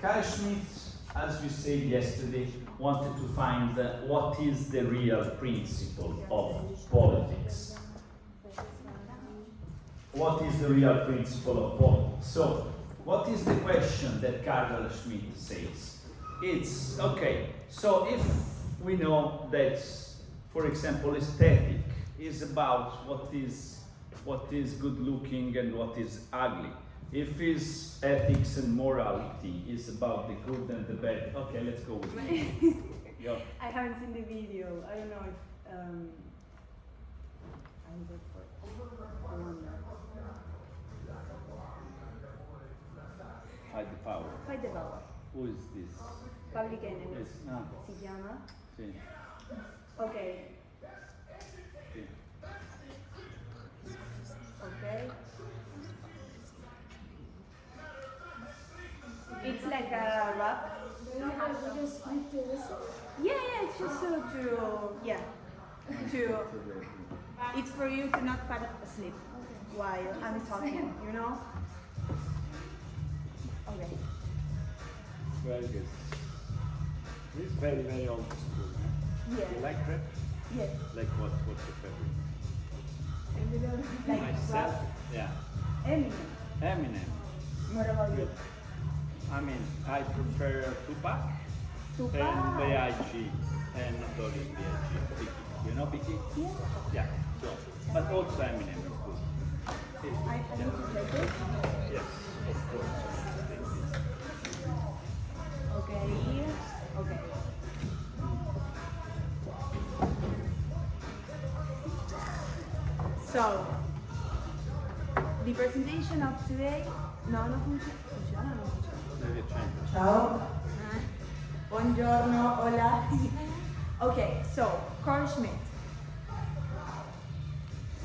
Carl Schmitt, as we said yesterday, wanted to find what is the real principle of politics. What is the real principle of politics? So, what is the question that Carl Schmitt says? It's, okay, so if we know that, for example, aesthetic is about what is good looking and what is ugly. If is ethics and morality is about the good and the bad. Okay, let's go with it. Go. I haven't seen the video. I don't know if I'm good for I wonder. Fight the power. Fight the power. Who is this? Public Enemy. Yes. Ah. Si llama. Sí. Okay. Sí. Okay. It's like a rap. You just need to listen. Yeah, it's just so to it's for you to not fall asleep while I'm talking, you know? Okay. Very good. This is very, very old school. Huh? Yeah. You like rap? Yes. Like what? What's your favorite? Like Myself? rap. Yeah. Eminem. Eminem. What about you? I mean, I prefer Tupac Tupac. and B.I.G. and Notorious B.I.G. Biggie. You know Biggie? Yeah. Yeah. So, but also Eminem is good. I need to take this. Yes, of course. Okay. Okay. So, the presentation of today. No funciona, no funciona. Maybe a change. Ciao. Buongiorno, hola. Okay, so Carl Schmitt.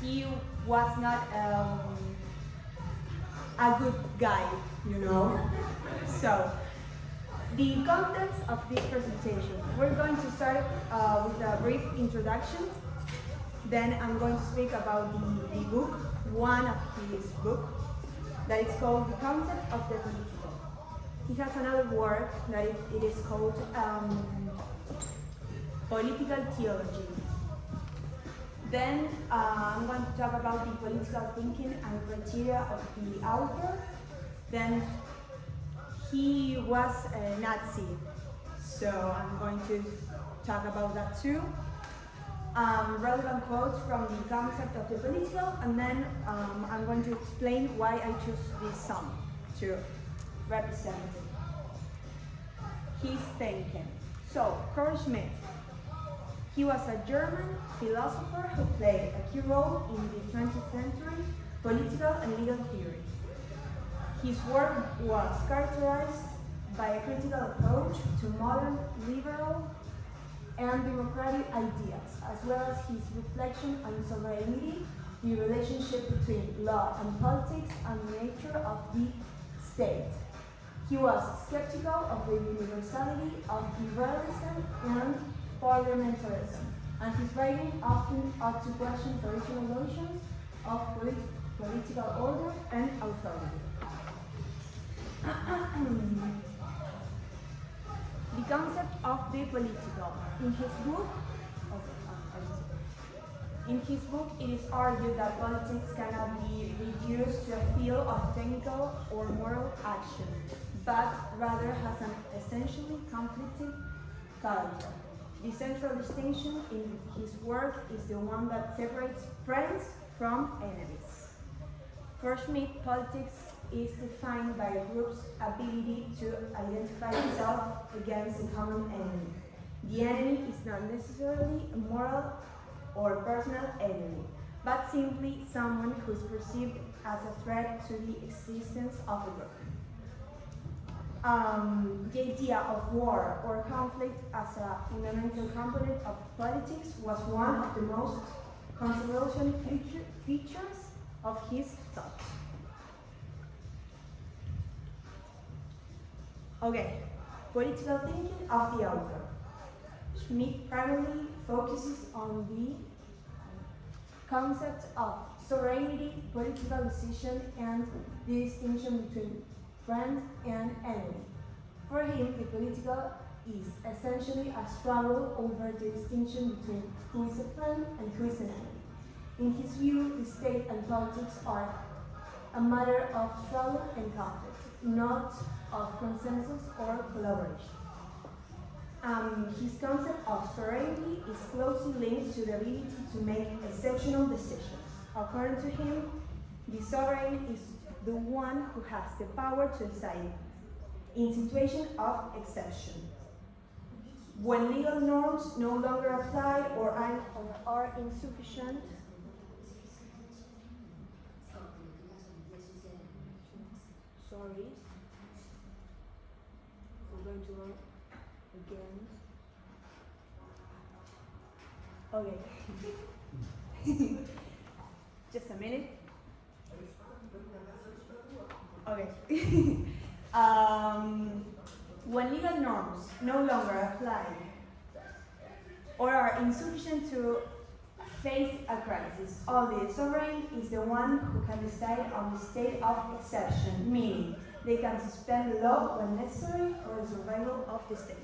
He was not a good guy, you know. So the contents of this presentation. We're going to start with a brief introduction. Then I'm going to speak about the book, one of his books, that is called The Concept of the Political. He has another work that it is called Political Theology. Then I'm going to talk about the political thinking and criteria of the author. Then he was a Nazi, so I'm going to talk about that too. Relevant quotes from the concept of the political, and then I'm going to explain why I chose this song to represent his thinking. So, Carl Schmitt, he was a German philosopher who played a key role in the 20th century political and legal theory. His work was characterized by a critical approach to modern liberal and democratic ideas, as well as his reflection on sovereignty, the relationship between law and politics, and the nature of the state. He was skeptical of the universality of liberalism and parliamentarism, and his writing often ought to question traditional notions of political order and authority. The concept of the political. In his book, it is argued that politics cannot be reduced to a field of technical or moral action, but rather has an essentially conflicting character. The central distinction in his work is the one that separates friends from enemies. For Schmitt, politics is defined by a group's ability to identify itself against a common enemy. The enemy is not necessarily a moral or personal enemy, but simply someone who is perceived as a threat to the existence of the group. The idea of war or conflict as a fundamental component of politics was one of the most controversial features of his thought. Okay, political thinking of the author. Schmitt primarily focuses on the concept of sovereignty, political decision, and the distinction between friend and enemy. For him, the political is essentially a struggle over the distinction between who is a friend and who is an enemy. In his view, the state and politics are a matter of struggle and conflict, not of consensus or collaboration. His concept of sovereignty is closely linked to the ability to make exceptional decisions. According to him, the sovereign is the one who has the power to decide in situations of exception. When legal norms no longer apply or are insufficient, sorry, we're going to run again. Okay. Just a minute. Okay. When legal norms no longer apply or are insufficient to face a crisis, only the sovereign is the one who can decide on the state of exception, meaning they can suspend the law when necessary for the survival of the state.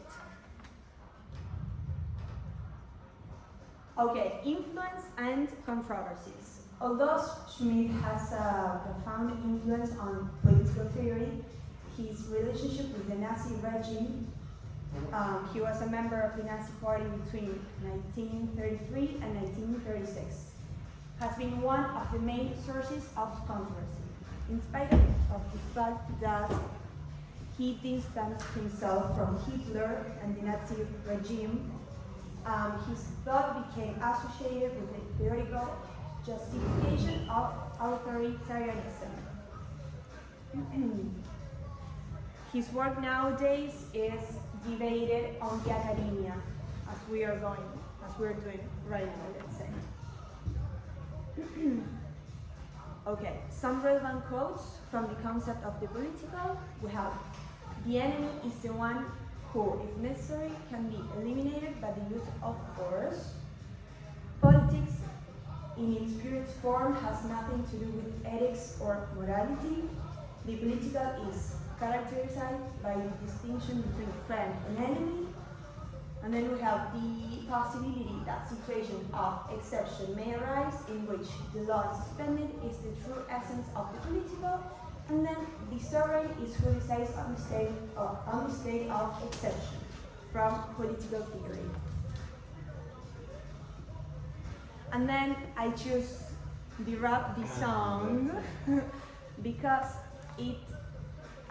Okay, influence and controversies. Although Schmitt has a profound influence on political theory, his relationship with the Nazi regime, he was a member of the Nazi Party between 1933 and 1936, has been one of the main sources of controversy. In spite of the fact that he distanced himself from Hitler and the Nazi regime, his thought became associated with the theoretical justification of authoritarianism. His work nowadays is debated on the academia, as we're doing right now, let's say. Okay, some relevant quotes from the concept of the political. We have, the enemy is the one who, if necessary, can be eliminated by the use of force. Politics, in its purest form, has nothing to do with ethics or morality. The political is characterized by the distinction between friend and enemy. And then we have the possibility that situations of exception may arise in which the law suspended is the true essence of the political. And then the sovereign is who decides on the state of exception from political theory. And then I choose the song because it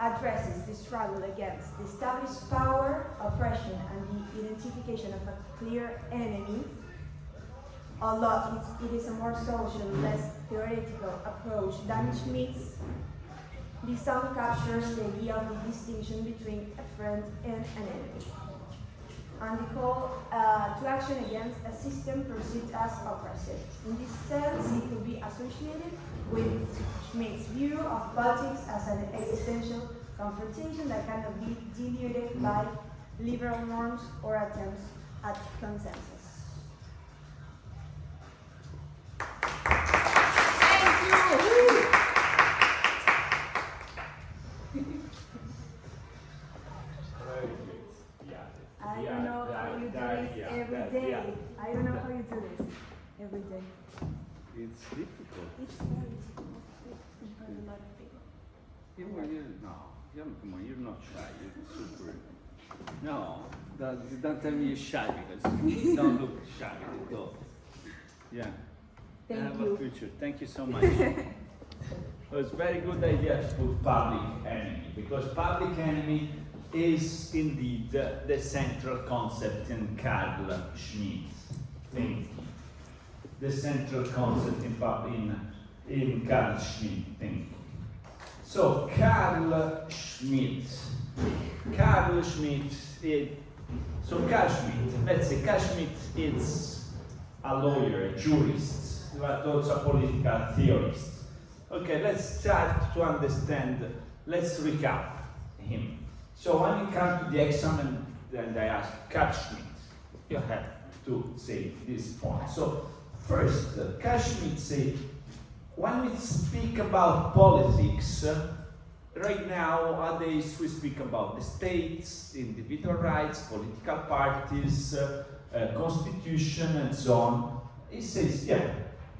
addresses the struggle against the established power, oppression, and the identification of a clear enemy. Although it is a more social, less theoretical approach than Schmitt's, the song captures the idea of the distinction between a friend and an enemy, and the call to action against a system perceived as oppressive. In this sense, it could be associated with Schmitt's view of politics as an existential confrontation that cannot be diluted by liberal norms or attempts at consensus. I don't know how you do this every day. I don't know how you do this every day. It's difficult. It's very difficult in front of a lot of people. Come on, you're not shy. You're super. No, don't tell me you're shy because you don't look shy at all. Yeah. Thank Have you. a future. Thank you so much. It was a very good idea to put public enemy because public enemy is indeed the central concept in Carl Schmitt's thinking. The central concept in Carl Schmitt thinking. So Carl Schmitt, let's say Carl Schmitt is a lawyer, a jurist, but also a political theorist. Okay, let's try to understand, let's recap him. So when you come to the exam and I ask Carl Schmitt, you have to say this point. So first, Carl Schmitt said, when we speak about politics, right nowadays we speak about the states, individual rights, political parties, constitution, and so on. He says, yeah,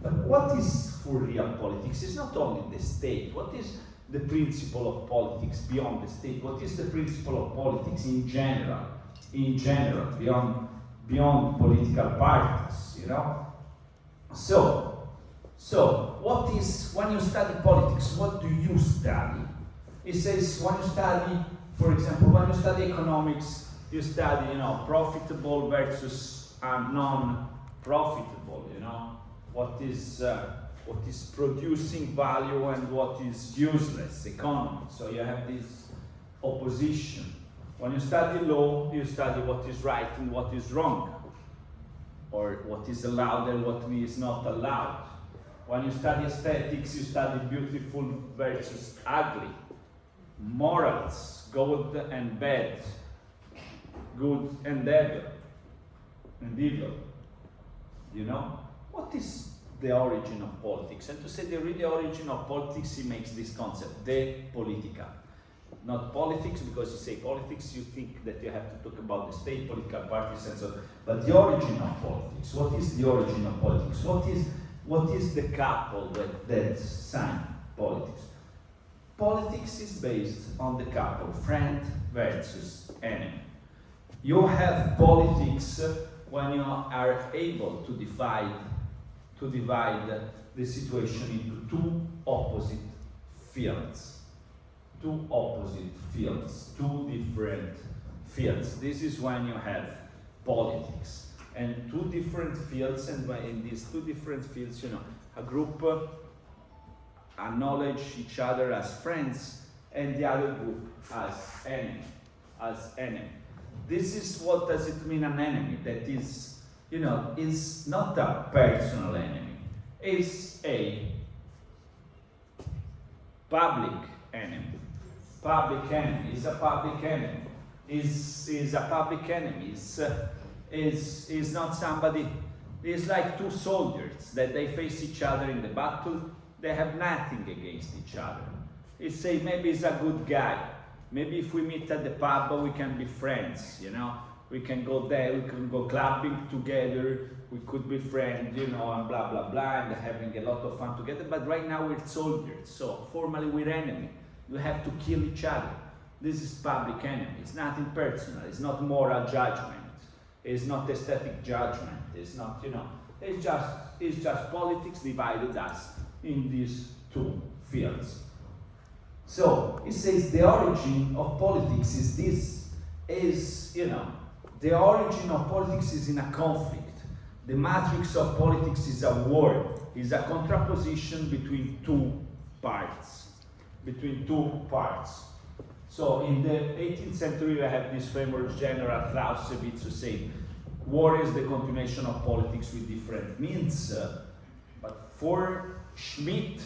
but what is for real politics? It's not only the state. What is the principle of politics beyond the state? What is the principle of politics in general? In general, beyond political parties, you know? So what is, when you study politics, what do you study? It says when you study, for example, when you study economics, you study, you know, profitable versus non-profitable, you know? What is producing value and what is useless economy. So you have this opposition. When you study law, you study what is right and what is wrong, or what is allowed and what is not allowed. When you study aesthetics, you study beautiful versus ugly, morals, good and bad, good and evil. You know? What is the origin of politics? And to say the real origin of politics, he makes this concept, the politica. Not politics, because you say politics, you think that you have to talk about the state, political parties, and so on. But the origin of politics, what is the origin of politics? What is the couple that sign politics? Politics is based on the couple, friend versus enemy. You have politics when you are able to divide the situation into two opposite fields. Two different fields. This is when you have politics. And two different fields, and in these two different fields, you know, a group acknowledge each other as friends, and the other group as enemy. This is what does it mean an enemy? That is, you know, is not a personal enemy. It's a public enemy. Public enemy is a public enemy. Is a public enemy. Is not somebody. It's like two soldiers that they face each other in the battle. They have nothing against each other. It's say maybe he's a good guy. Maybe if we meet at the pub, we can be friends. You know, we can go there. We can go clubbing together. We could be friends. You know, and blah blah blah, and having a lot of fun together. But right now we're soldiers. So formally we're enemy. We have to kill each other. This is public enemy. It's nothing personal. It's not moral judgment. It's not aesthetic judgment. It's not, you know, it's just politics divided us in these two fields. So it says the origin of politics is this, you know, the origin of politics is in a conflict. The matrix of politics is a war, is a contraposition between two parts. So in the 18th century, we have this famous general Clausewitz who said, war is the continuation of politics with different means. But for Schmitt,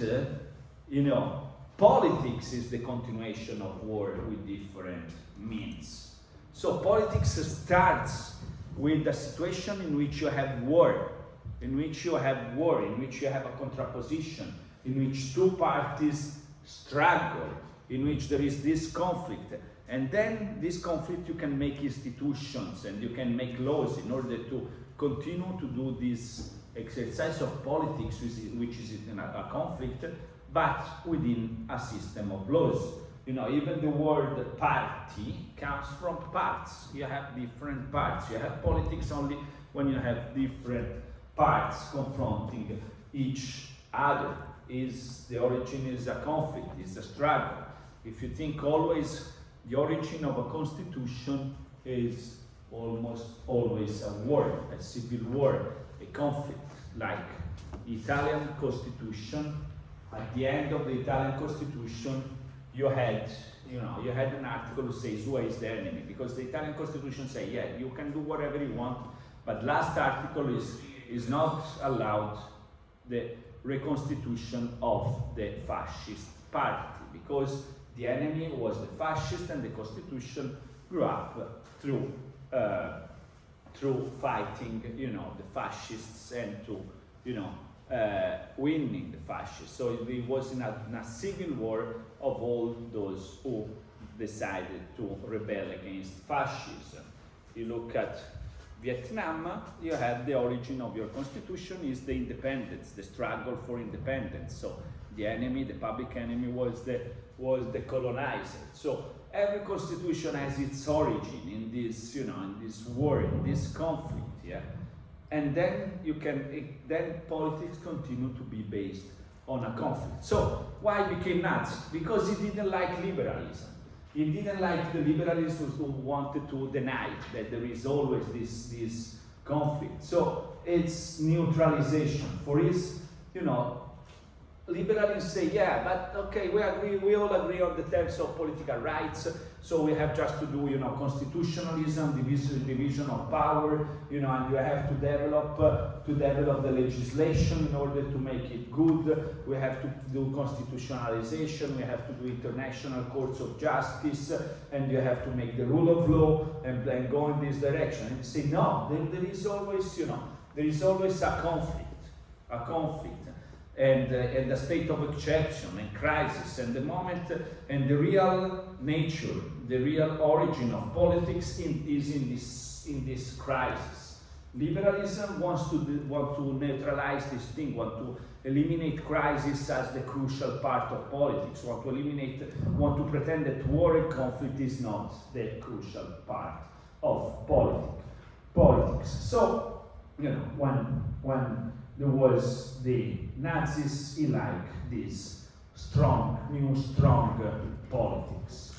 you know, politics is the continuation of war with different means. So politics starts with a situation in which you have war, in which you have a contraposition, in which two parties struggle, in which there is this conflict. And then this conflict, you can make institutions and you can make laws in order to continue to do this exercise of politics, which is in a conflict, but within a system of laws. You know, even the word party comes from parts. You have different parts. You have politics only when you have different parts confronting each other. The origin is a conflict, is a struggle. If you think always, the origin of a constitution is almost always a war, a civil war, a conflict. Like the Italian constitution, at the end of the Italian constitution, you had an article who says who is the enemy, because the Italian constitution says, yeah, you can do whatever you want, but last article is not allowed the reconstitution of the fascist party, because the enemy was the fascist, and the constitution grew up through fighting, you know, the fascists, and to, you know, winning the fascists. So it was in a civil war of all those who decided to rebel against fascism. You look at Vietnam, you have the origin of your constitution is the independence, the struggle for independence. So the enemy, the public enemy was the colonizer. So every constitution has its origin in this, in this war, in this conflict, yeah? And then then politics continue to be based on a conflict. So why became Nazi? Because he didn't like liberalism. He didn't like the liberals who wanted to deny that there is always this conflict. So it's neutralization. For his, liberals say, yeah, but okay, we all agree on the terms of political rights, so we have just to do, constitutionalism, division of power, and you have to develop the legislation in order to make it good. We have to do constitutionalization, we have to do international courts of justice, and you have to make the rule of law and go in this direction. And you say, no, there is always a conflict. And a state of exception and crisis, and the moment and the real nature, the real origin of politics is in this crisis. Liberalism want to neutralize this thing, want to eliminate crisis as the crucial part of politics, want to pretend that war and conflict is not the crucial part of politics. So, when there was the Nazis, he liked this strong politics.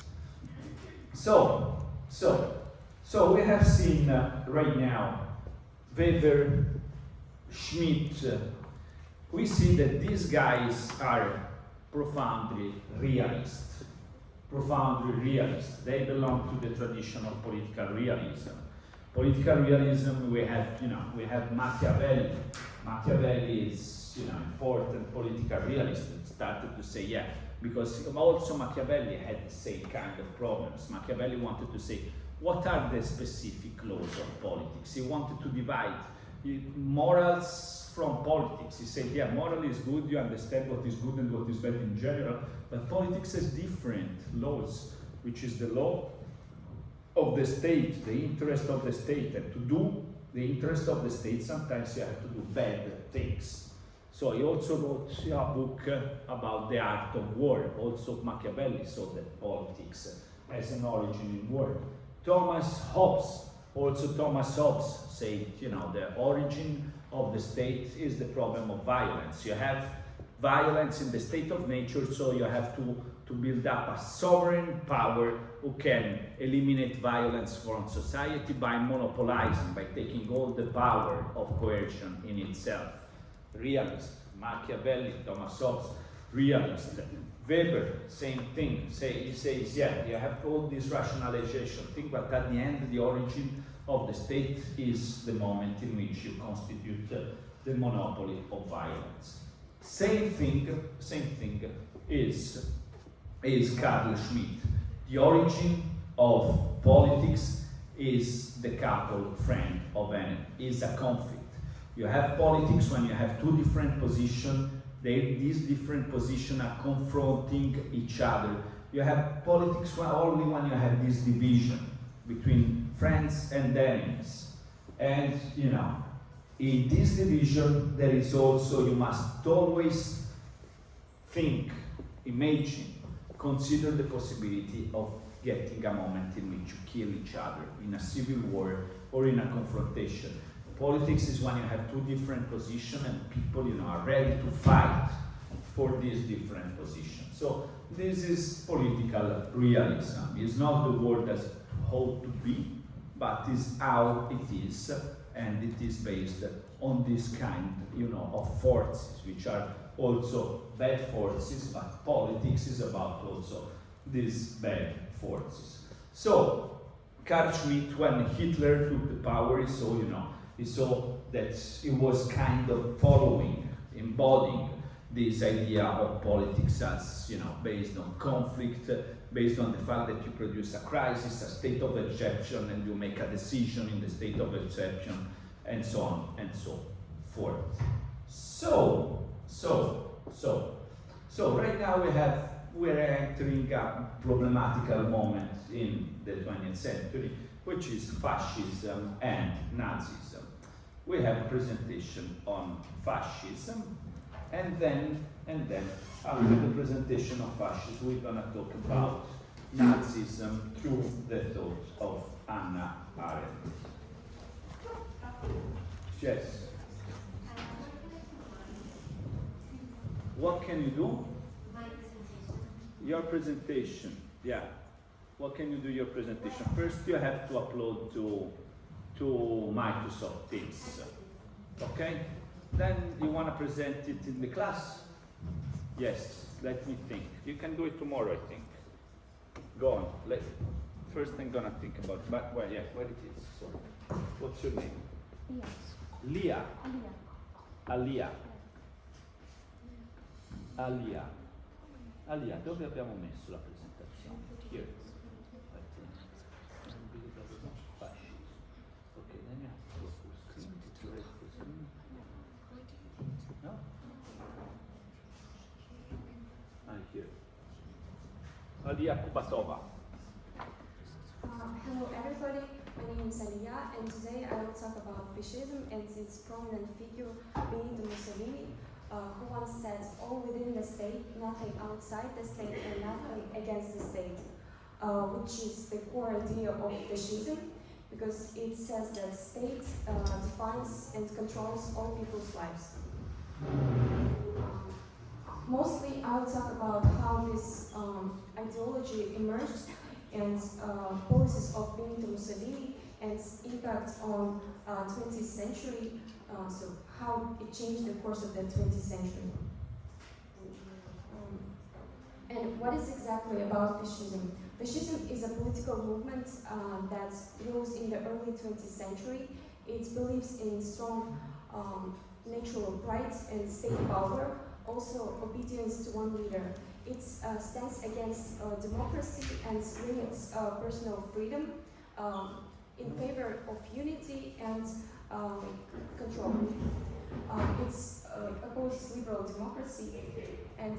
So we have seen right now Weber, Schmitt. We see that these guys are profoundly realist. They belong to the tradition of political realism. Political realism, we have Machiavelli. Machiavelli is, important political realist that started to say, yeah, because also Machiavelli had the same kind of problems. Machiavelli wanted to say, what are the specific laws of politics? He wanted to divide morals from politics. He said, yeah, moral is good, you understand what is good and what is bad in general, but politics has different laws, which is the law of the state, the interest of the state, and to do the interest of the state, sometimes you have to do bad things. So he also wrote a book about the art of war. Also Machiavelli saw that politics has an origin in war. Thomas Hobbes said, the origin of the state is the problem of violence. You have violence in the state of nature, so you have to build up a sovereign power who can eliminate violence from society by monopolizing, by taking all the power of coercion in itself. Realist, Machiavelli, Thomas Hobbes, realist. Weber, same thing. He says, yeah, you have all this rationalization thing, but at the end, the origin of the state is the moment in which you constitute the monopoly of violence. Same thing is Carl Schmitt. The origin of politics is the couple friend of enemy, is a conflict. You have politics when you have two different positions, these different positions are confronting each other. You have politics only when you have this division between friends and enemies. And in this division there is also, you must always think, imagine, consider the possibility of getting a moment in which you kill each other in a civil war or in a confrontation. Politics is when you have two different positions and people, are ready to fight for these different positions. So this is political realism. It's not the world as ought to be, but is how it is, and it is based on this kind, of forces, which are also bad forces, but politics is about also these bad forces. So Carl Schmitt, when Hitler took the power, he saw that he was kind of embodying this idea of politics as, based on conflict, based on the fact that you produce a crisis, a state of exception, and you make a decision in the state of exception, and so on and so forth. So right now we're entering a problematical moment in the 20th century, which is fascism and Nazism. We have a presentation on fascism, and then after the presentation of fascism, we're gonna talk about Nazism through the thought of Hannah Arendt. Yes. What can you do? Your presentation, yeah. What can you do your presentation? First you have to upload to Microsoft Teams. Okay? Then you want to present it in the class? Yes, let me think. You can do it tomorrow, I think. Go on. First I'm gonna think about where it is. Sorry. What's your name? Yes. Lia. Alia. Alia, dove abbiamo messo la presentazione? Here. Okay, then you have to go full screen. Did you write full screen? No? Here. Alia Kubatova. Hello everybody, my name is Alia and today I will talk about fascism and its prominent figure Benito Mussolini, who once said, all within the state, nothing outside the state and nothing against the state, which is the core idea of fascism, because it says that state defines and controls all people's lives. Mostly I will talk about how this ideology emerged and policies of Benito Mussolini and its impact on 20th century, so how it changed the course of the 20th century. And what is exactly about fascism? Fascism is a political movement that rose in the early 20th century. It believes in strong natural rights and state power, also obedience to one leader. It stands against democracy and limits personal freedom in favor of unity and control. It opposes liberal democracy, and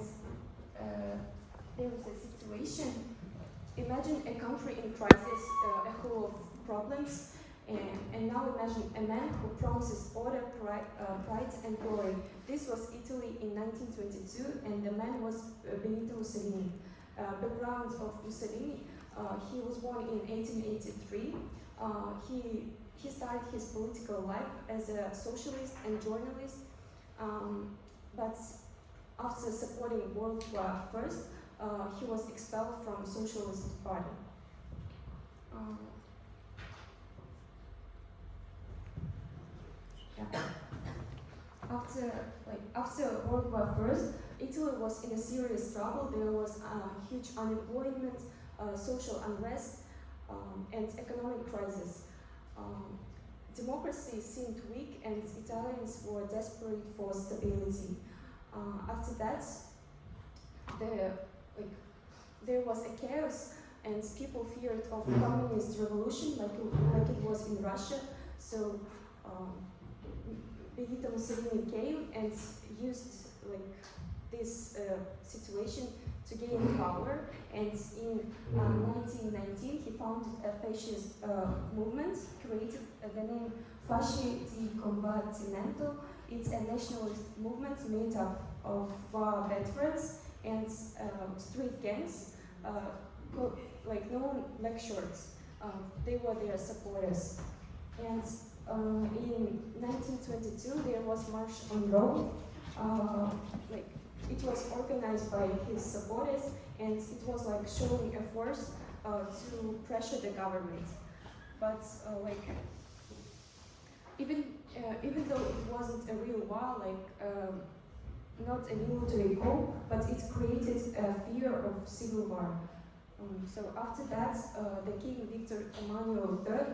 there is a situation. Imagine a country in crisis, full of problems, and now imagine a man who promises order, pride and glory. This was Italy in 1922, and the man was Benito Mussolini. Background of Mussolini, he was born in 1883. He started his political life as a socialist and journalist, but after supporting World War I, he was expelled from Socialist Party. After World War I, Italy was in a serious trouble. There was huge unemployment, social unrest, and economic crisis. Democracy seemed weak, and Italians were desperate for stability. After that, there was a chaos, and people feared of communist revolution, like it was in Russia. So Benito Mussolini came and used this situation to gain power, and in 1919 he founded a fascist movement, created the name Fasci di Combattimento. It's a nationalist movement made up of war veterans and street gangs, known black shirts. They were their supporters. And in 1922 there was March on Rome. It was organized by his supporters, and it was showing a force to pressure the government. But even though it wasn't a real war, not a military coup, but it created a fear of civil war. So after that, the King Victor Emmanuel III,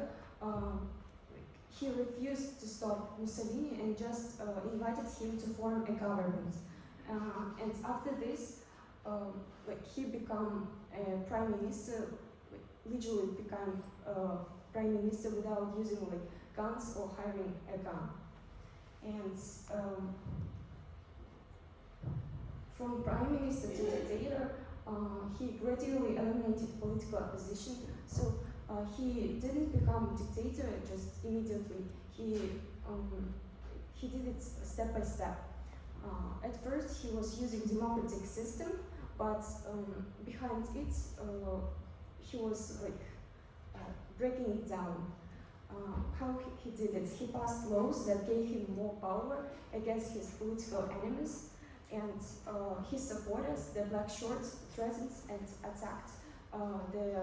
he refused to stop Mussolini and just invited him to form a government. And after this, he became a prime minister, legally became prime minister without using guns or hiring a gun. And From prime minister to dictator, he gradually eliminated political opposition. So he didn't become dictator just immediately. He did it step by step. At first, he was using democratic system, but behind it, he was like breaking it down. How he did it? He passed laws that gave him more power against his political enemies, and his supporters, the Black Shorts, threatened and attacked the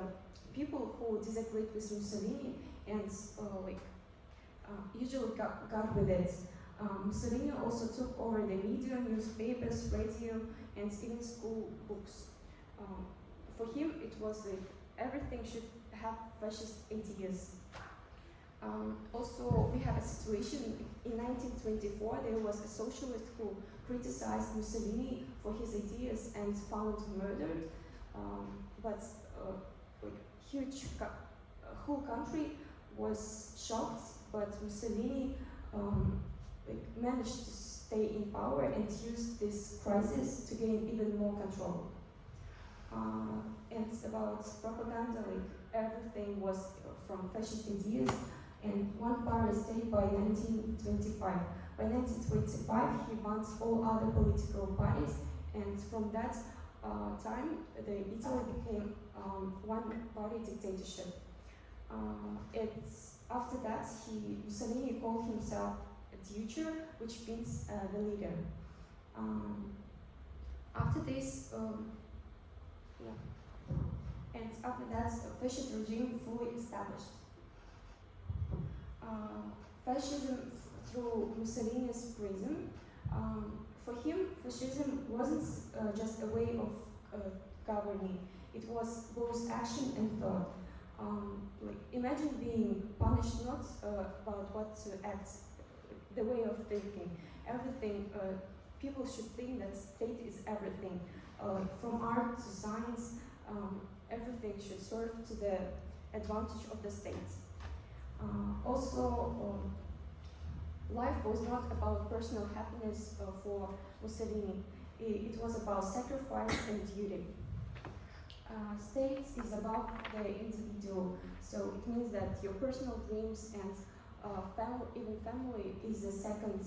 people who disagreed with Mussolini, and usually got with it. Mussolini also took over the media, newspapers, radio, and even school books. For him, it was like everything should have fascist ideas. Also, we have a situation in 1924. There was a socialist who criticized Mussolini for his ideas and found murdered. But whole country was shocked. But Mussolini managed to stay in power and used this crisis to gain even more control. And about propaganda, everything was from fascist ideas. And one power stayed by 1925. By 1925, he banned all other political parties, and from that time, Italy became one-party dictatorship. After that, Mussolini called himself a teacher, which means the leader. After this, and after that, a fascist regime fully established. Fascism through Mussolini's prism. For him, fascism wasn't just a way of governing. It was both action and thought. Imagine being punished not about what to act, the way of thinking. Everything, people should think that state is everything. From art to science, everything should serve to the advantage of the state. Life was not about personal happiness for Mussolini. It was about sacrifice and duty. State is about the individual, so it means that your personal dreams and family is the second,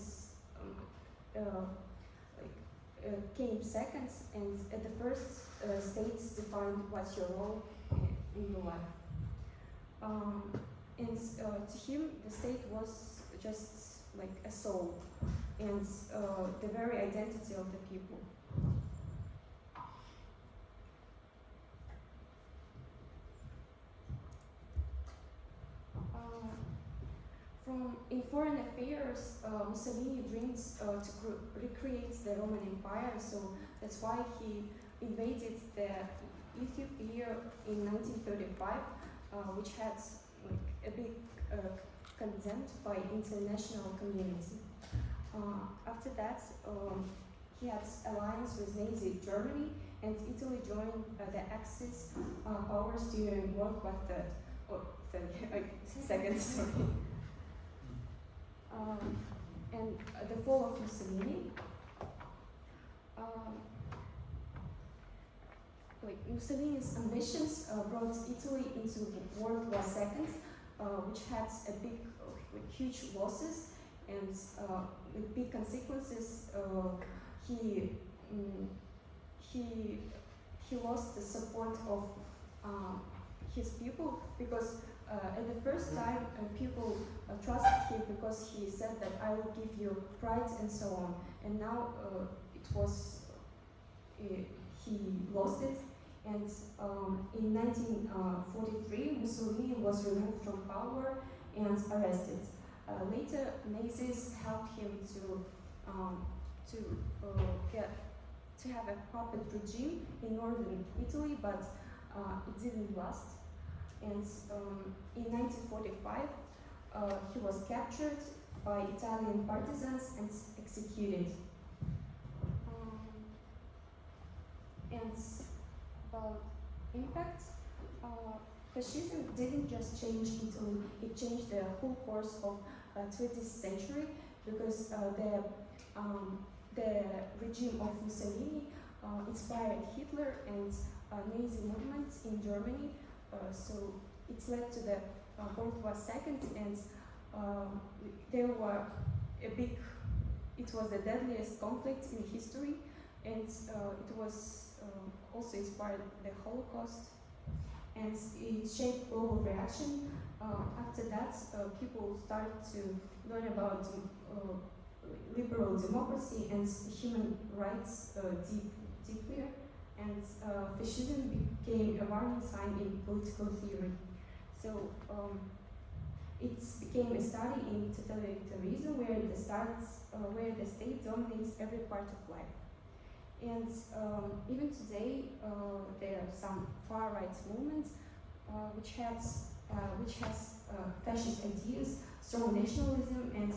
came second, and at the first, states defined what's your role in your life. And to him, the state was just like a soul and the very identity of the people. In foreign affairs, Mussolini dreams to recreate the Roman Empire, so that's why he invaded the Ethiopia in 1935, which had a big contempt by international community. After that, he had alliance with Nazi Germany, and Italy joined the Axis powers during World War II, sorry. And the fall of Mussolini. Mussolini's ambitions brought Italy into World War II, which had a big, huge losses and with big consequences. He lost the support of his people because at the first time people trusted him because he said that I will give you pride and so on. And now he lost it. And in 1943, Mussolini was removed from power and arrested. Later, Nazis helped him to have a puppet regime in northern Italy, but it didn't last. And in 1945, he was captured by Italian partisans and executed. And about impact, fascism didn't just change Italy, it changed the whole course of 20th century because the regime of Mussolini inspired Hitler and Nazi movements in Germany. So it led to the World War II, and there were it was the deadliest conflict in history, and it was also inspired the Holocaust, and it shaped global reaction. After that, people started to learn about liberal democracy and human rights deeply, and fascism became a warning sign in political theory. So it became a study in totalitarianism, where the state dominates every part of life. And even today, there are some far right movements which has fascist ideas, strong nationalism, and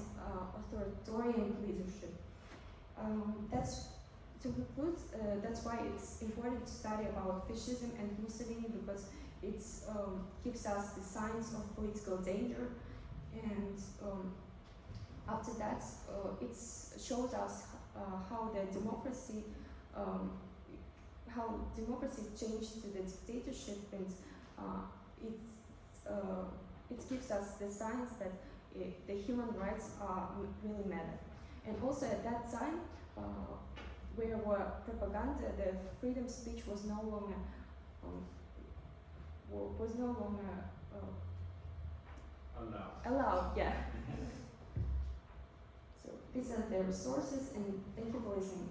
authoritarian leadership. That's to conclude. That's why it's important to study about fascism and Mussolini, because it gives us the signs of political danger, and after that, it shows us how democracy changed to the dictatorship, and it gives us the signs that the human rights really matter. And also at that time, where propaganda, the freedom of speech was no longer allowed. Yeah. So these are the resources, and thank you for listening.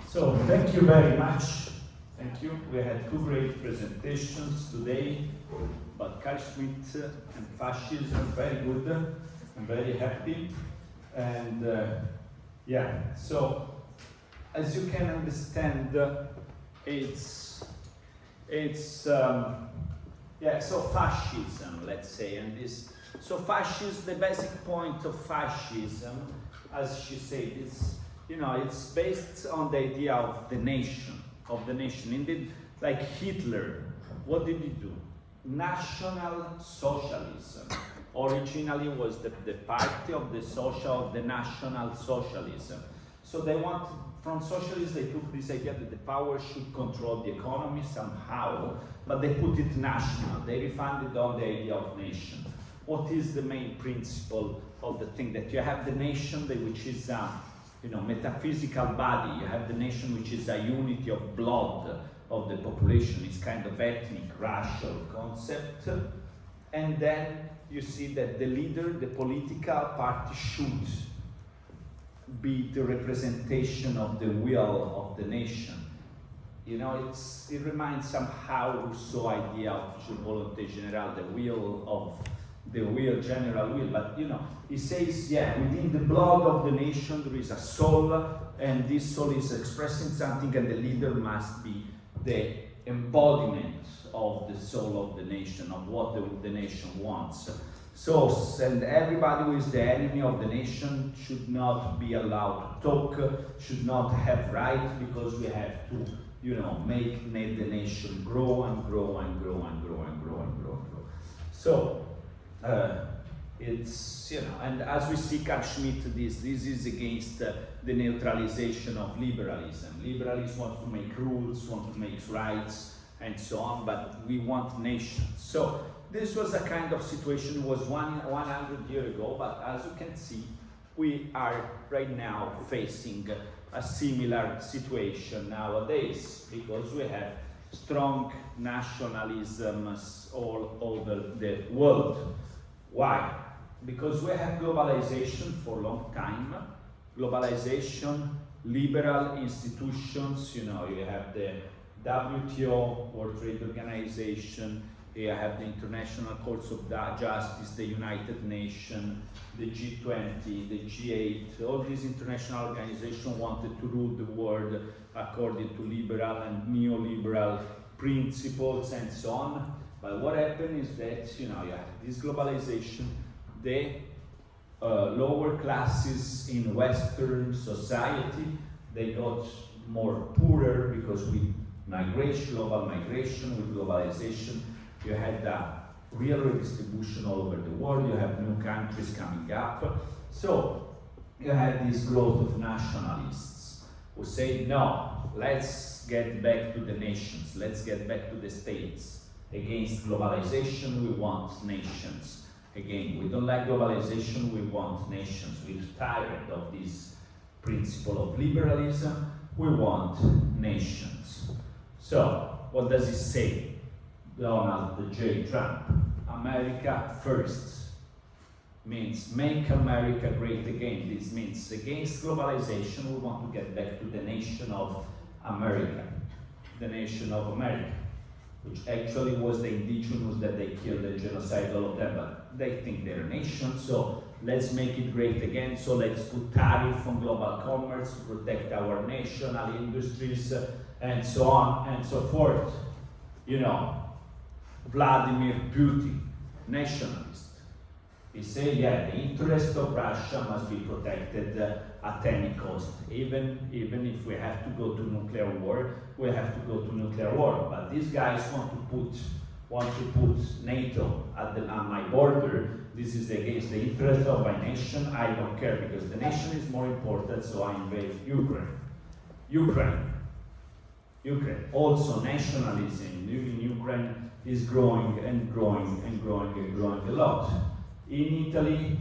So thank you very much. Thank you. We had two great presentations today about Carl Schmitt and fascism. Very good. I'm very happy. And yeah, so as you can understand, so fascism, let's say, and this. So fascism, the basic point of fascism, as she said, is, it's based on the idea of the nation. Indeed, like Hitler, what did he do? National socialism. Originally was the party of the National Socialism. So they wanted, from socialism, they took this idea that the power should control the economy somehow, but they put it national. They refounded on the idea of nation. What is the main principle of the thing? That you have the nation, which is metaphysical body. You have the nation, which is a unity of blood of the population. It's kind of ethnic, racial concept. And then you see that the leader, the political party, should be the representation of the will of the nation. It reminds somehow Rousseau idea of volonté générale, the general will, but he says, within the blood of the nation there is a soul, and this soul is expressing something, and the leader must be the embodiment of the soul of the nation, of what the nation wants. So, and everybody who is the enemy of the nation should not be allowed to talk, should not have right, because we have to, make the nation grow and grow and grow and grow and grow and grow and grow. So, it's, and as we see Carl Schmitt, this is against the neutralization of liberalism. Liberalism wants to make rules, want to make rights, and so on, but we want nations. So this was a kind of situation, it was 100 years ago, but as you can see, we are right now facing a similar situation nowadays, because we have strong nationalisms all over the world. Why? Because we have globalization for a long time. Globalization, liberal institutions, you have the WTO, World Trade Organization, you have the International Courts of Justice, the United Nations, the G20, the G8, all these international organizations wanted to rule the world according to liberal and neoliberal principles and so on. But what happened is that, you have this globalization, the lower classes in Western society, they got more poorer because we migration, global migration with globalization. You had a real redistribution all over the world. You have new countries coming up. So you had this growth of nationalists who say, no, let's get back to the nations. Let's get back to the states. Against globalization, we want nations. Again, we don't like globalization, we want nations. We're tired of this principle of liberalism. We want nations. So, what does it say? Donald J. Trump. America first means make America great again. This means against globalization, we want to get back to the nation of America. The nation of America, which actually was the indigenous that they killed and genocidal of them, but they think they're a nation, so let's make it great again. So let's put tariff on global commerce to protect our national industries and so on and so forth. You know, Vladimir Putin, nationalist. He said, yeah, the interest of Russia must be protected at any cost. Even if we have to go to nuclear war, we have to go to nuclear war. But these guys want to put NATO on my border. This is against the interest of my nation. I don't care because the nation is more important, so I invade Ukraine. Also, nationalism in Ukraine is growing and growing and growing and growing a lot. In Italy,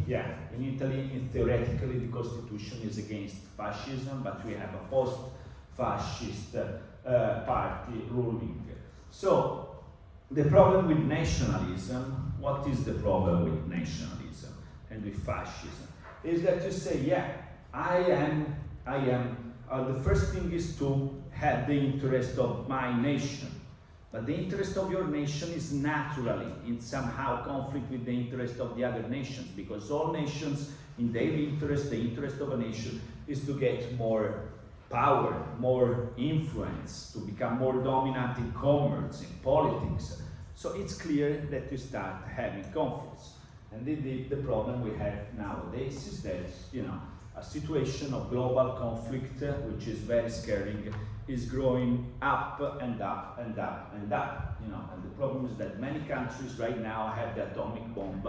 theoretically the constitution is against fascism, but we have a post-fascist party ruling. So, the problem with nationalism, what is the problem with nationalism and with fascism? Is that you say, yeah, I am, the first thing is to have the interest of my nation. But the interest of your nation is naturally in somehow conflict with the interest of the other nations, because all nations, in their interest, the interest of a nation is to get more power, more influence, to become more dominant in commerce, in politics. So it's clear that you start having conflicts. And the problem we have nowadays is that, you know, a situation of global conflict, which is very scaring, is growing up and up and up and up. You know, and the problem is that many countries right now have the atomic bomb,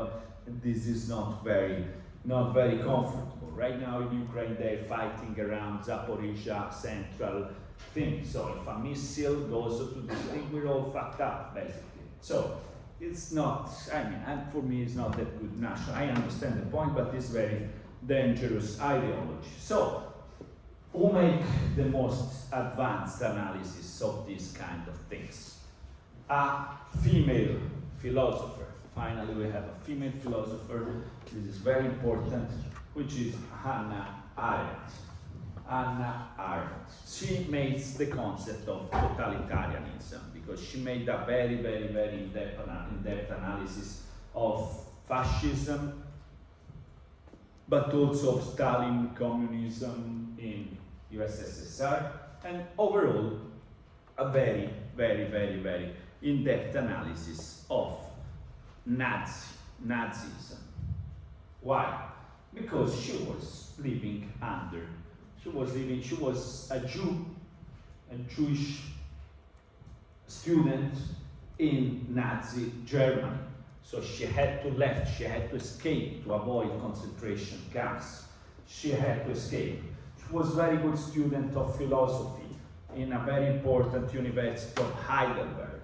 and this is not very comfortable. Right now in Ukraine they're fighting around Zaporizhia central thing. So if a missile goes to this thing, we're all fucked up basically. So it's not, and for me it's not that good national. I understand the point, but it's very dangerous ideology. So, who make the most advanced analysis of these kind of things? A female philosopher. Finally, we have a female philosopher. This is very important, which is Hannah Arendt. Hannah Arendt. She makes the concept of totalitarianism because she made a very in-depth analysis of fascism, but also of Stalin communism in USSR, and overall a very in-depth analysis of Nazism. Why? Because she was a Jewish student in Nazi Germany. So she had to escape to avoid concentration camps. She had to escape. She was a very good student of philosophy in a very important university of Heidelberg.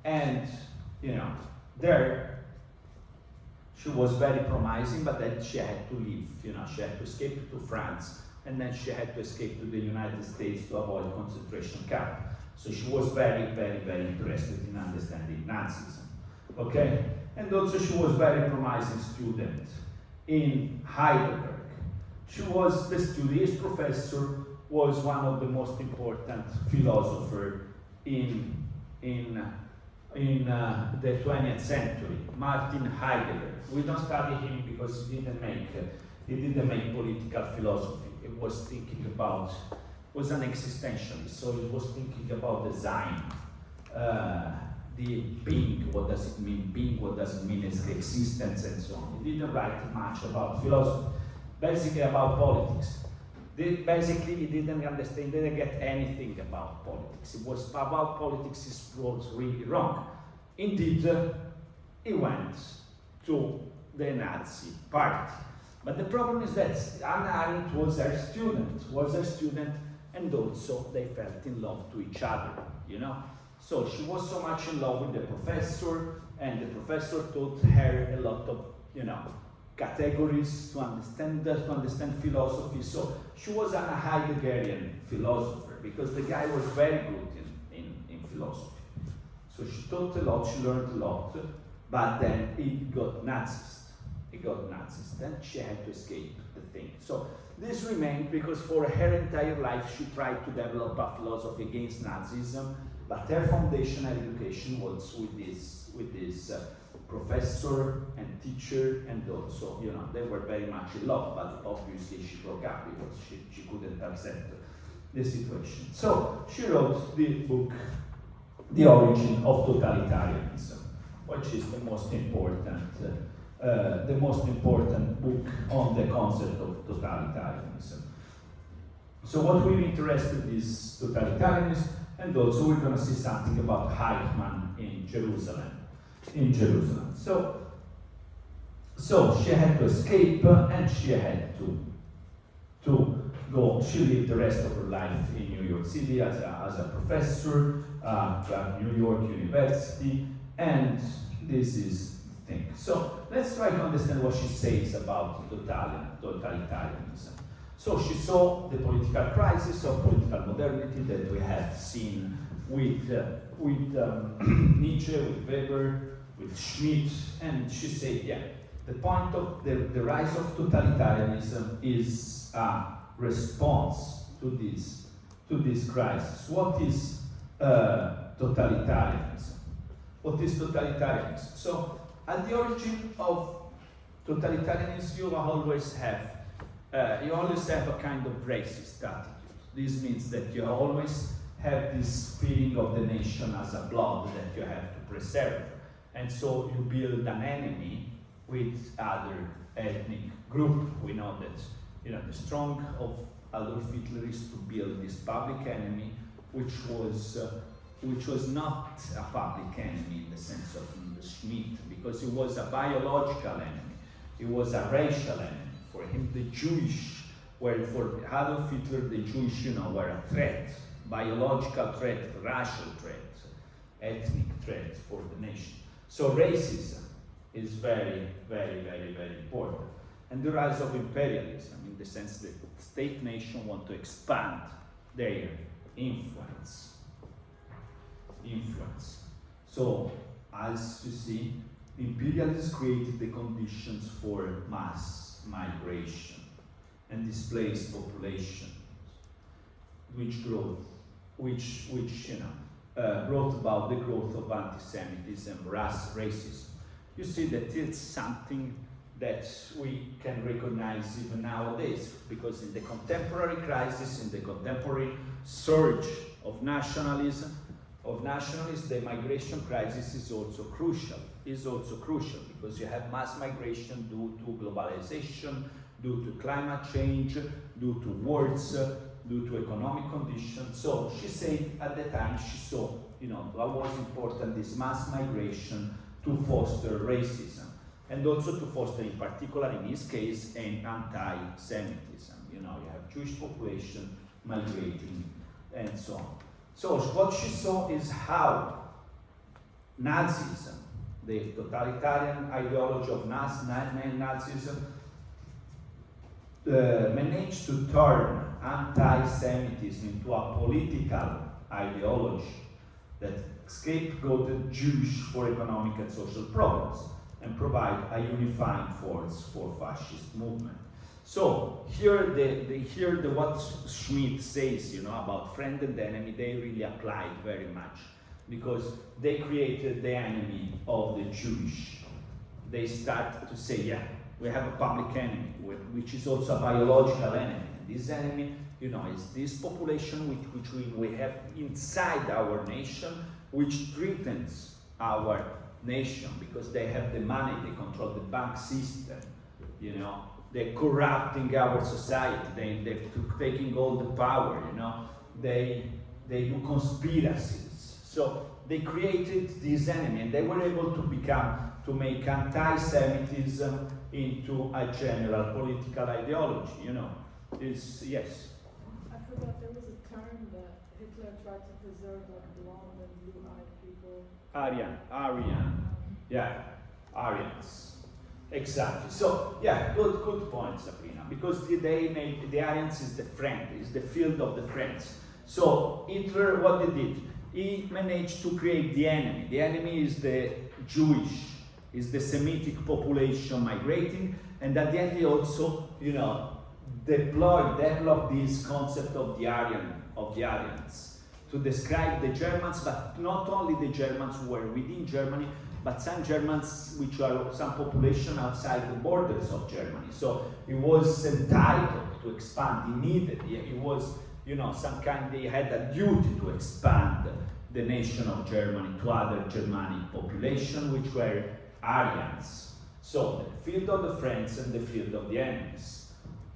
And, you know, there she was very promising, but then she had to leave. You know, she had to escape to France, and then she had to escape to the United States to avoid concentration camp. So she was very interested in understanding Nazism, okay? And also she was very promising student in Heidelberg. She was his professor was one of the most important philosophers in the 20th century, Martin Heidegger. We don't study him because he didn't make political philosophy. He was was an existentialist, so he was thinking about design, the being, what does it mean, being, what does it mean as the existence, and so on. He didn't write much about philosophy, basically about politics. Basically, he didn't understand, didn't get anything about politics. It was about politics, it was really wrong. Indeed, he went to the Nazi party. But the problem is that Hannah Arendt was her student, and also they felt in love to each other, you know. So she was so much in love with the professor, and the professor taught her a lot of, you know, categories to understand philosophy. So she was a Heideggerian philosopher because the guy was very good in philosophy. So she taught a lot, she learned a lot, but then he got Nazist. Then she had to escape the thing. So this remained because for her entire life she tried to develop a philosophy against Nazism, but her foundational education was with this professor and teacher, and also, you know, they were very much in love, but obviously she broke up because she couldn't accept the situation. So she wrote the book, The Origin of Totalitarianism, which is the most important book on the concept of totalitarianism. So what we're interested is totalitarianism, and also we're going to see something about Eichmann in Jerusalem. So she had to escape, and she had to go. She lived the rest of her life in New York City as a professor at New York University, and this is the thing. So let's try to understand what she says about totalitarianism. So she saw the political crisis of political modernity that we have seen with Nietzsche, with Weber, with Schmitt, and she said, yeah, the point of the rise of totalitarianism is a response to this crisis. What is totalitarianism? What is totalitarianism? So at the origin of totalitarianism, you always have a kind of racist attitude. This means that you always have this feeling of the nation as a blood that you have to preserve. And so you build an enemy with other ethnic group. We know that, you know, the strong of Adolf Hitler is to build this public enemy, which was not a public enemy in the sense of Schmitt, because it was a biological enemy. It was a racial enemy. For him, the Jewish were, for Adolf Hitler, the Jewish, you know, were a threat, biological threat, racial threat, ethnic threat for the nation. So racism is very, very, very, very important. And the rise of imperialism, in the sense that state nations want to expand their influence. So, as you see, imperialism created the conditions for mass migration and displaced population, which brought about the growth of anti-Semitism, racism. You see that it's something that we can recognize even nowadays, because in the contemporary crisis, in the contemporary surge of nationalism, the migration crisis is also crucial. Because you have mass migration due to globalization, due to climate change, due to wars, due to economic conditions. So she said at the time she saw, you know, what was important, this mass migration to foster racism, and also to foster, in particular in this case, an anti-Semitism. You know, you have Jewish population migrating and so on. So what she saw is how Nazism, the totalitarian ideology of Nazism, managed to turn anti-Semitism into a political ideology that scapegoated Jews for economic and social problems and provide a unifying force for fascist movement. So here, what Schmitt says, you know, about friend and enemy, they really applied very much, because they created the enemy of the Jewish. They start to say, yeah, we have a public enemy, which is also a biological enemy. And this enemy, you know, is this population which we have inside our nation, which threatens our nation, because they have the money, they control the bank system, you know, they're corrupting our society, they're taking all the power, you know, they do conspiracies. So they created this enemy, and they were able to make anti-Semitism into a general political ideology, you know. Yes. I forgot there was a term that Hitler tried to preserve, like blonde and blue-eyed people. Aryan, yeah, Aryans. Exactly. So yeah, good point, Sabrina. Because they made the Aryans is the friend, is the field of the friends. So Hitler, what they did, he managed to create the enemy. The enemy is the Jewish, is the Semitic population migrating, and at the end he also, you know, developed this concept of the Aryans to describe the Germans, but not only the Germans who were within Germany, but some Germans which are some population outside the borders of Germany. So he was entitled to expand. He needed. It was, you know, some kind. They had a duty to expand the nation of Germany to other Germanic population, which were Aryans. So the field of the friends and the field of the enemies.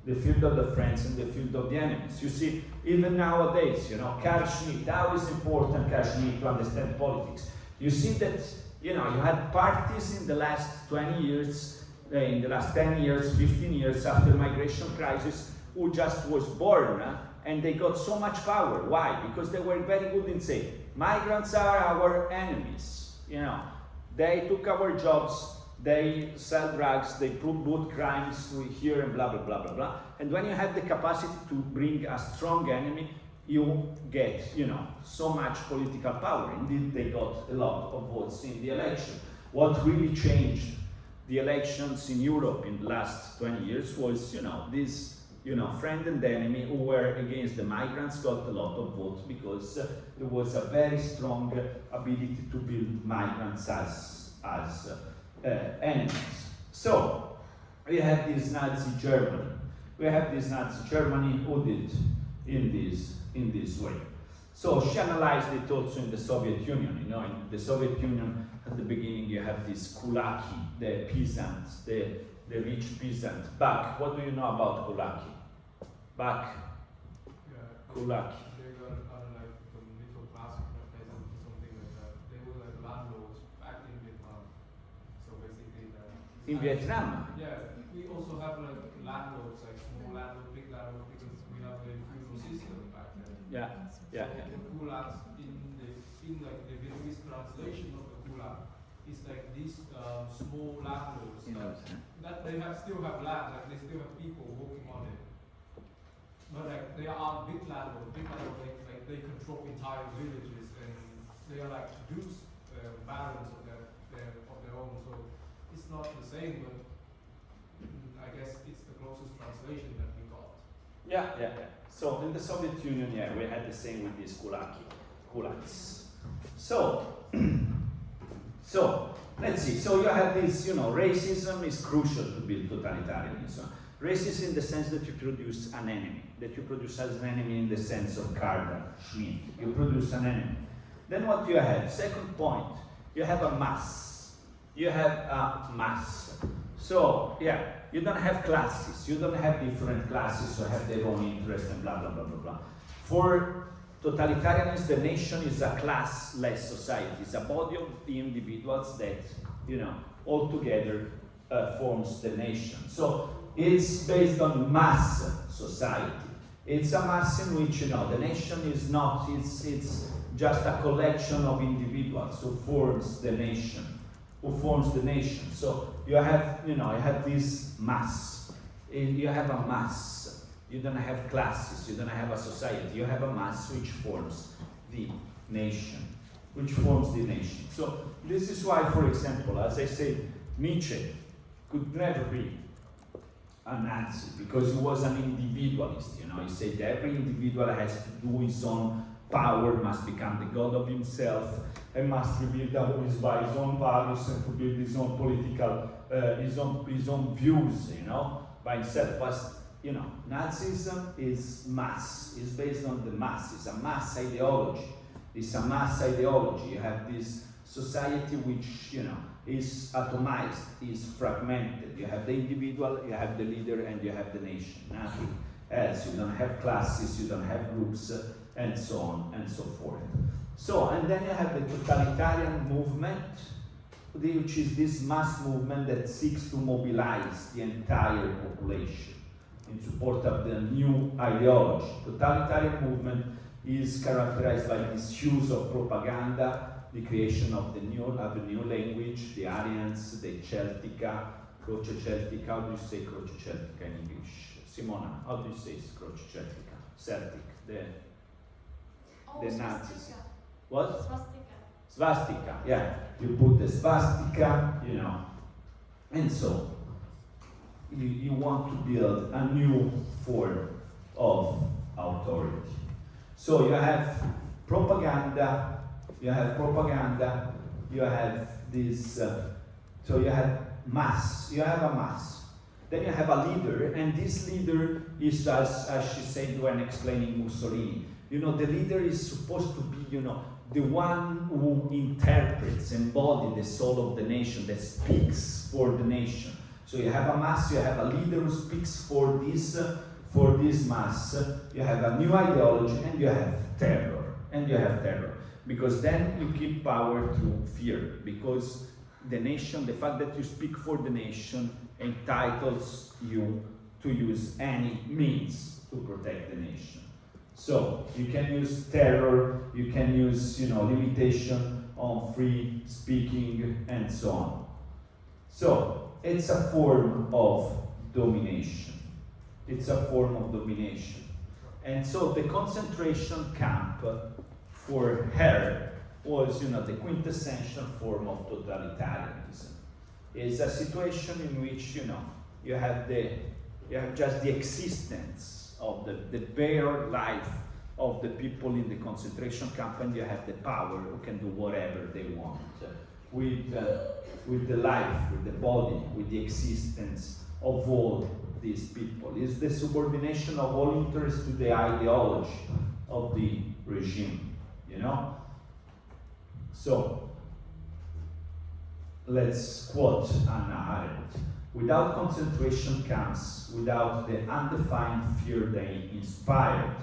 The field of the friends and the field of the enemies. You see, even nowadays, you know, Carl Schmitt, how is important Carl Schmitt to understand politics? You see that, you know, you had parties in the last 20 years, in the last 10 years, 15 years after migration crisis, who just was born, and they got so much power. Why? Because they were very good in saying, migrants are our enemies. You know, they took our jobs, they sell drugs, they put crimes here and blah, blah, blah, blah, blah. And when you have the capacity to bring a strong enemy, you get, you know, so much political power. Indeed, they got a lot of votes in the election. What really changed the elections in Europe in the last 20 years was, you know, this, you know, friend and enemy who were against the migrants got a lot of votes because there was a very strong ability to build migrants as enemies. So we have this Nazi Germany. We have this Nazi Germany who did in this way. So she analyzed it also in the Soviet Union. You know, in the Soviet Union at the beginning you have this kulaki, the peasants, the rich peasant. Bach, what do you know about kulaki? Bach, kulaki. They got like the middle class peasant or something like that. They were like landlords back in Vietnam. So basically, In Vietnam? yeah, we also have like landlords, like small landlords, big landlords, because we have a feudal system back then. Yeah, yeah, So yeah. the kulaks in like the Vietnamese translation of the kulak is like these small landlords that they still have land, like they still have people working on it. But like they are big landlords, like they control entire villages, and they are like dukes, barons of their own. So it's not the same, but I guess it's the closest translation that we got. Yeah, yeah, yeah. So in the Soviet Union, yeah, we had the same with these kulaks. So, so let's see. So you have this, you know, racism is crucial to build totalitarianism. Racism in the sense that you produce an enemy, that you produce as an enemy in the sense of Carl Schmitt. You produce an enemy. Then what you have? Second point, you have a mass. You have a mass. So, yeah, you don't have classes. You don't have different classes who have their own interest and blah, blah, blah, blah, blah. For totalitarianism, the nation is a classless society. It's a body of individuals that, you know, all together forms the nation. So it's based on mass society. It's a mass in which, you know, the nation is not, it's just a collection of individuals who forms the nation. So you have, you know, you have this mass. You have a mass. You don't have classes. You don't have a society. You have a mass which forms the nation. So this is why, for example, as I said, Nietzsche could never be a Nazi because he was an individualist. You know, he said every individual has to do his own power, must become the god of himself, and must rebuild his own values and to build his own political, his own views, you know, by himself. But, you know, Nazism is mass, is based on the mass, it's a mass ideology. You have this society which, you know, is atomized, is fragmented. You have the individual, you have the leader, and you have the nation. Nothing else. You don't have classes, you don't have groups, and so on and so forth. So, and then you have the totalitarian movement, which is this mass movement that seeks to mobilize the entire population in support of the new ideology. Totalitarian movement is characterized by this use of propaganda, the creation of the new language, the Aryans, the Celtica, Croce Celtica. How do you say Croce Celtica in English? Simona, how do you say Croce Celtica? Celtic, the Nazis. What? Swastika, yeah. You put the swastika, you know. And so, you want to build a new form of authority. So you have propaganda, you have this, so you have mass, you have a mass. Then you have a leader, and this leader is, as she said when explaining Mussolini, you know, the leader is supposed to be, you know, the one who interprets, embodies the soul of the nation, that speaks for the nation. So you have a mass, you have a leader who speaks for this mass, you have a new ideology, and you have terror. Because then you give power to fear, because the nation, the fact that you speak for the nation entitles you to use any means to protect the nation. So you can use terror, you can use, you know, limitation on free speaking, and so on. So it's a form of domination. And so the concentration camp for her was, you know, the quintessential form of totalitarianism. It's a situation in which, you know, you have just the existence of the bare life of the people in the concentration camp, and you have the power who can do whatever they want with the life, with the body, with the existence of all these people. It's the subordination of all interest to the ideology of the regime, you know? So, let's quote Hannah Arendt. Without concentration camps, without the undefined fear they inspired,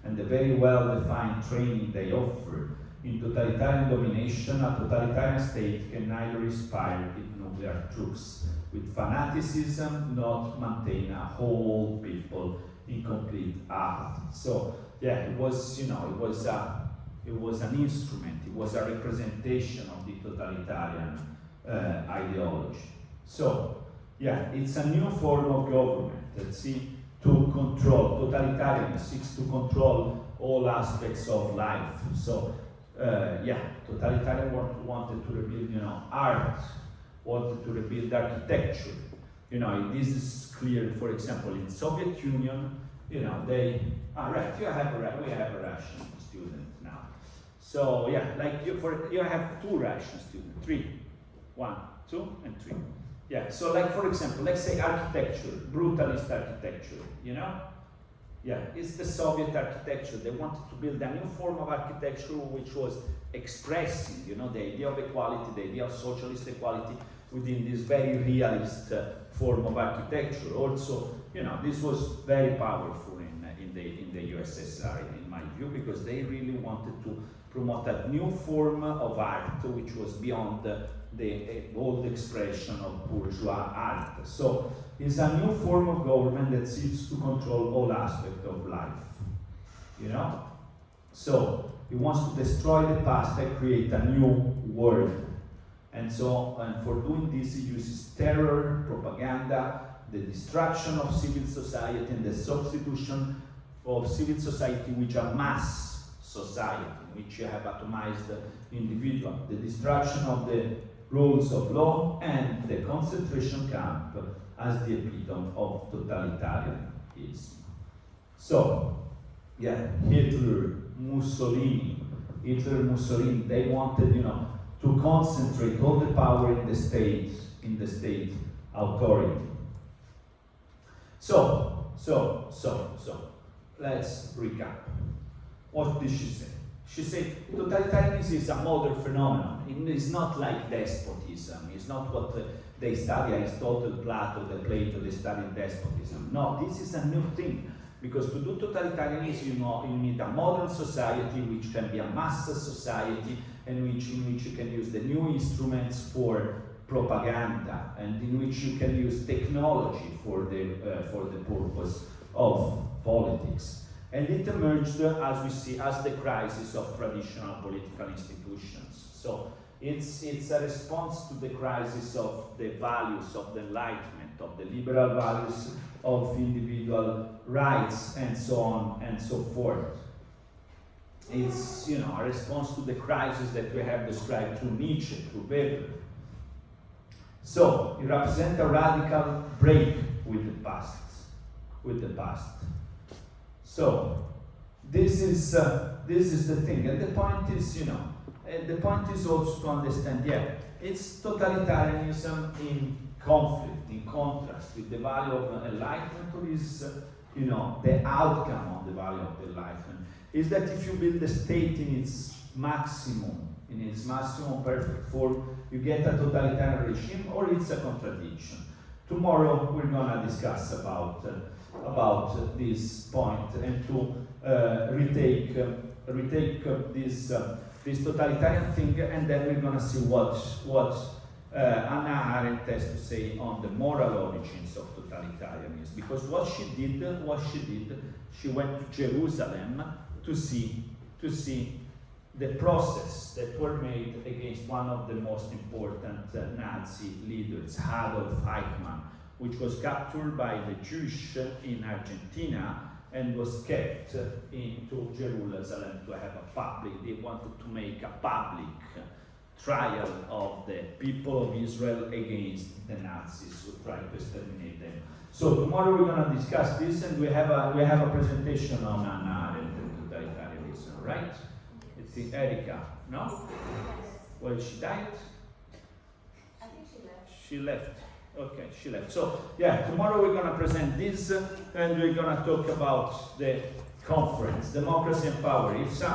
and the very well-defined training they offer, in totalitarian domination, a totalitarian state can neither inspire its nuclear troops with fanaticism, not maintain a whole people in complete apathy. So, yeah, it was, you know, it was an instrument, it was a representation of the totalitarian ideology. So, yeah, it's a new form of government that seeks to control, totalitarian seeks to control all aspects of life. So, yeah, totalitarian wanted to rebuild, you know, art, wanted to rebuild architecture. You know, this is clear, for example, in Soviet Union, you know, we have a Russian student now. So, yeah, like you have 2 Russian students, 3, 1, 2, and 3. Yeah, so like for example, let's say architecture, brutalist architecture, you know? Yeah, it's the Soviet architecture. They wanted to build a new form of architecture which was expressing, you know, the idea of equality, the idea of socialist equality within this very realist form of architecture. Also, you know, this was very powerful in the USSR, in my view, because they really wanted to promote a new form of art which was beyond the old expression of bourgeois art. So it's a new form of government that seeks to control all aspects of life, you know? So it wants to destroy the past and create a new world. And so, and for doing this, it uses terror, propaganda, the destruction of civil society, and the substitution of civil society with a mass society, in which you have atomized individual, the destruction of the rules of law, and the concentration camp as the epitome of totalitarianism. So, yeah, Hitler, Mussolini, they wanted, you know, to concentrate all the power in the state authority. So, let's recap. What did she say? She said totalitarianism is a modern phenomenon. It's not like despotism. It's not what they study Aristotle, Plato, they study despotism. No, this is a new thing. Because to do totalitarianism, you need a modern society, which can be a mass society, and in which you can use the new instruments for propaganda, and in which you can use technology for the purpose of politics. And it emerged, as we see, as the crisis of traditional political institutions. So it's a response to the crisis of the values of the Enlightenment, of the liberal values of individual rights, and so on and so forth. It's, you know, a response to the crisis that we have described through Nietzsche, through Weber. So it represents a radical break with the past, So this is the thing, and the point is, you know, the point is also to understand, it's totalitarianism in conflict, in contrast with the value of enlightenment, or is, you know, the outcome of the value of the enlightenment, is that if you build the state in its maximum perfect form, you get a totalitarian regime, or it's a contradiction. Tomorrow we're gonna discuss about this point, and to retake this totalitarian thing, and then we're gonna see what Hannah Arendt has to say on the moral origins of totalitarianism. Because what she did, she went to Jerusalem to see the process that were made against one of the most important Nazi leaders, Adolf Eichmann, which was captured by the Jews in Argentina and was kept into Jerusalem to have a public, they wanted to make a public trial of the people of Israel against the Nazis who tried to exterminate them. So tomorrow we're going to discuss this, and we have a presentation on Hannah Arendt and totalitarianism, right? It's Erika, no? Well, she died? I think she left. She left. Okay, she left. So, tomorrow we're going to present this, and we're going to talk about the conference, Democracy and Power. If some